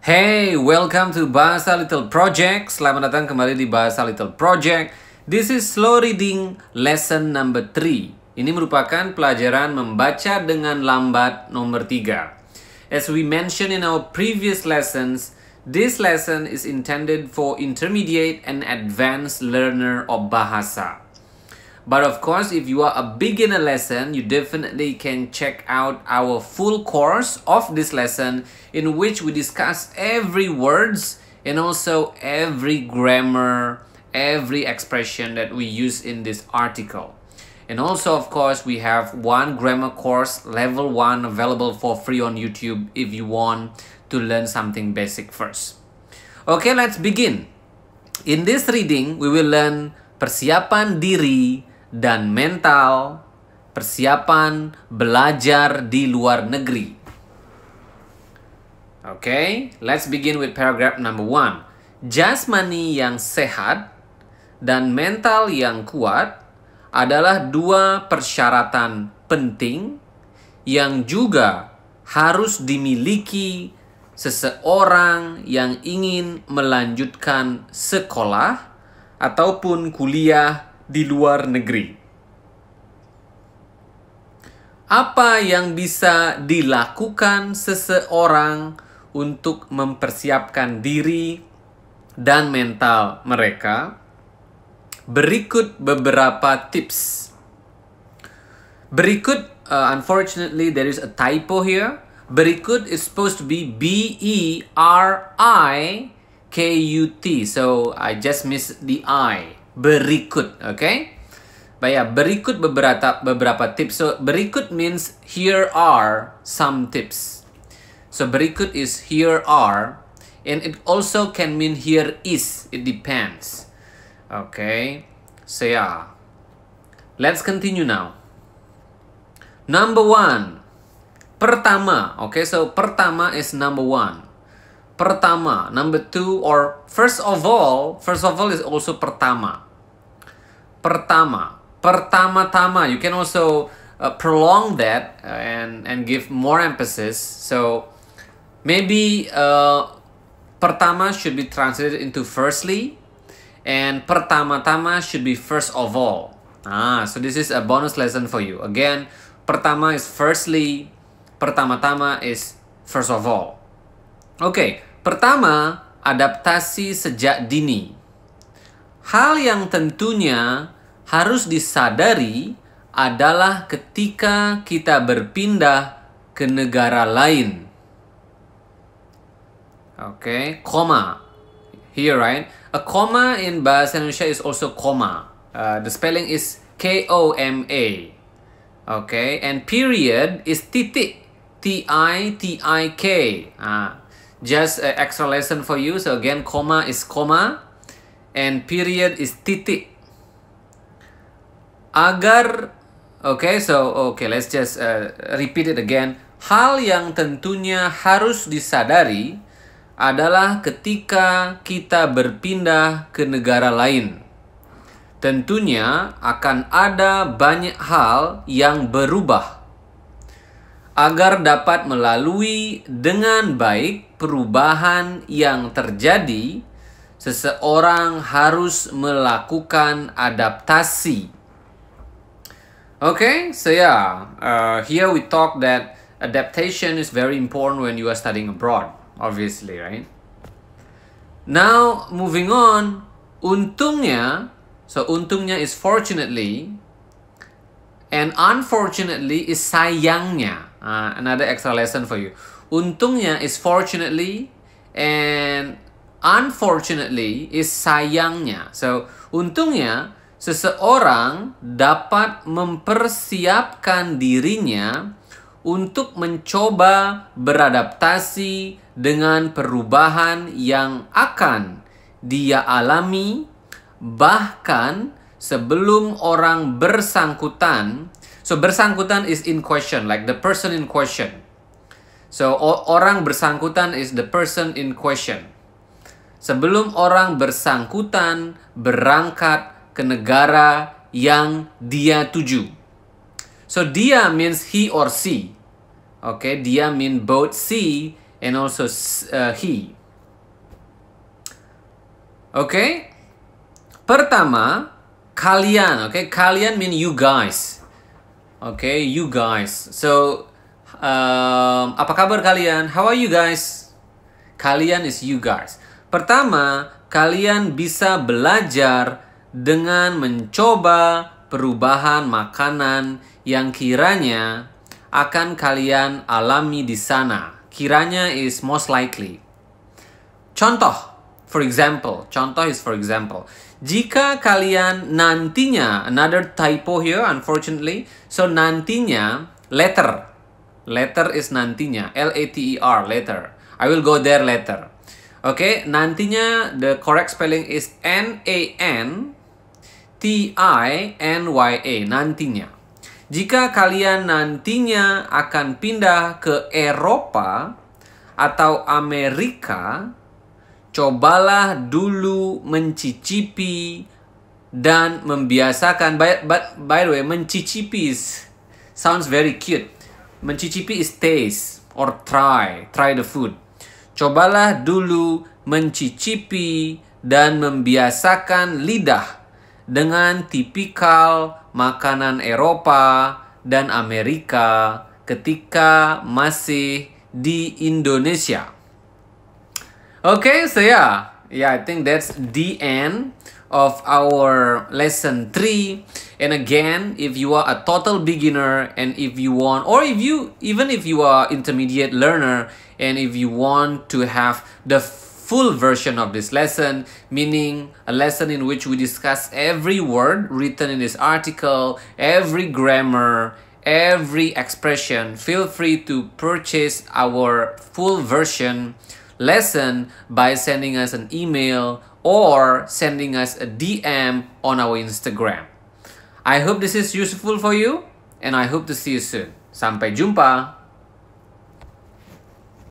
Hey, welcome to Bahasa Little Project. Selamat datang kembali di Bahasa Little Project. This is slow reading lesson number 3. Ini merupakan pelajaran membaca dengan lambat nomor 3. As we mentioned in our previous lessons, this lesson is intended for intermediate and advanced learner of bahasa. But of course, if you are a beginner lesson, you definitely can check out our full course of this lesson in which we discuss every words and also every grammar, every expression that we use in this article. And also, of course, we have one grammar course, level 1, available for free on YouTube if you want to learn something basic first. Okay, let's begin. In this reading, we will learn persiapan diri dan mental, persiapan belajar di luar negeri. Okay, let's begin with paragraph number 1. Jasmani yang sehat dan mental yang kuat adalah dua persyaratan penting yang juga harus dimiliki seseorang yang ingin melanjutkan sekolah ataupun kuliah di luar negeri. Apa yang bisa dilakukan seseorang untuk mempersiapkan diri dan mental mereka? Berikut beberapa tips. Berikut, unfortunately there is a typo here. Berikut is supposed to be B-E-R-I-K-U-T. So I just missed the I. Berikut, okay? But yeah, berikut beberapa tips. So berikut means here are some tips. So berikut is here are, and it also can mean here is. It depends. Okay, so yeah, let's continue now. Number 1, pertama. Okay, so pertama is number 1. Pertama, number 2, or first of all is also pertama. Pertama, pertama-tama. You can also prolong that and give more emphasis. So maybe pertama should be translated into firstly, and pertama-tama should be first of all. So this is a bonus lesson for you. Again, pertama is firstly, pertama-tama is first of all. Okay, pertama, adaptasi sejak dini. Hal yang tentunya harus disadari adalah ketika kita berpindah ke negara lain. Okay, comma. Here, right? A comma in Bahasa Indonesia is also comma. The spelling is K-O-M-A. Okay, and period is titik. T-I-T-I-K. Just an extra lesson for you. So again, comma is comma. And period is titik. Agar, okay, let's just repeat it again. Hal yang tentunya harus disadari adalah ketika kita berpindah ke negara lain. Tentunya akan ada banyak hal yang berubah. Agar dapat melalui dengan baik perubahan yang terjadi, seseorang harus melakukan adaptasi. Okay, so yeah, here we talk that adaptation is very important when you are studying abroad, obviously, right? Now, moving on, untungnya, so untungnya is fortunately, and unfortunately is sayangnya. Another extra lesson for you. Untungnya is fortunately, and unfortunately is sayangnya. So, untungnya, seseorang dapat mempersiapkan dirinya untuk mencoba beradaptasi dengan perubahan yang akan dia alami, bahkan sebelum orang bersangkutan. So bersangkutan is in question, like the person in question. So orang bersangkutan is the person in question. Sebelum orang bersangkutan berangkat ke negara yang dia tuju. So dia means he or she. Okay, dia mean both she and also he. Okay? Pertama, kalian. Okay? Kalian mean you guys. Okay? You guys. So, apa kabar kalian? How are you guys? Kalian is you guys. Pertama, kalian bisa belajar dengan mencoba perubahan makanan yang kiranya akan kalian alami di sana. Kiranya is most likely. Contoh, for example. Contoh is for example. Jika kalian nantinya, another typo here unfortunately. So nantinya, later. Later is nantinya. L-A-T-E-R, later. I will go there later. Okay, nantinya the correct spelling is N-A-N-T-I-N-Y-A, nantinya. Jika kalian nantinya akan pindah ke Eropa atau Amerika, cobalah dulu mencicipi dan membiasakan. By the way, mencicipi sounds very cute. Mencicipi is taste or try the food. Cobalah dulu mencicipi dan membiasakan lidah dengan tipikal makanan Eropa dan Amerika ketika masih di Indonesia. Okay, so yeah, I think that's the end of our lesson 3. And again, if you are a total beginner and if you want, or even if you are intermediate learner and if you want to have the full version of this lesson, meaning a lesson in which we discuss every word written in this article, every grammar, every expression, feel free to purchase our full version lesson by sending us an email or sending us a DM on our Instagram. I hope this is useful for you and I hope to see you soon. Sampai jumpa!